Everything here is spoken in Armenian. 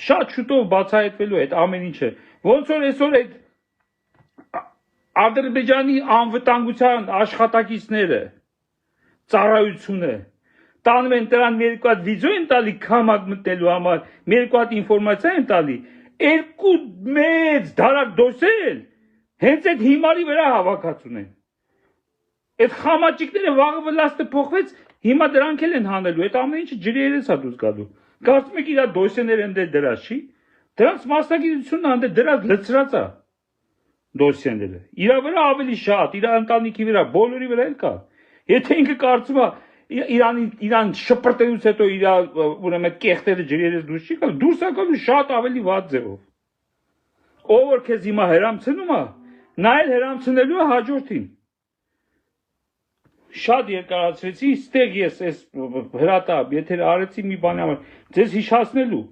շատ շուտով բացահայտվելու է այդ ամեն ինչը։ Ոնց որ այսօր այդ Ադրբեջանի անվտանգության աշխատակիցները ծառայությունը տանում են դրան մի երկու հատ վիդեո են տալի քամակ մտնելու համար, մի երկու հատ ինֆորմացիա են տալի, երկու մեծ դարակ դոսեր հենց այդ հիմարի վրա հավաքած ունեն։ Այդ խամաճիկները վաղը վլաստը փոխվեց, հիմա դրանք էլ են հանելու, այդ ամեն ինչը ջրի երես է դուրս գալու։ Կարծում եք իր դոսիեները ընդ դրած չի։ Դրանց մասնագիտությունն ընդ դրած լցրած է դոսիեները։ Իրա վրա ավելի շատ, իր ընտանիքի վրա, բոլորի վրա էլ կա։ Եթե ինքը կարծում է Իրան շպրտելուց հետո իր ուրեմն այդ կեղտերը ջրի երես դուրս չի գալու, դուրս է գալու շատ ավելի վատ ձևով։ Ով որ քեզ հիմա հրամցնում է, նա էլ հրամցնելու է հաջորդին։ Շատ երկարացրեցի, ստեղ ես այս հրատապ, եթե արեցի մի բանի համար, ձեզ հիշացնելու։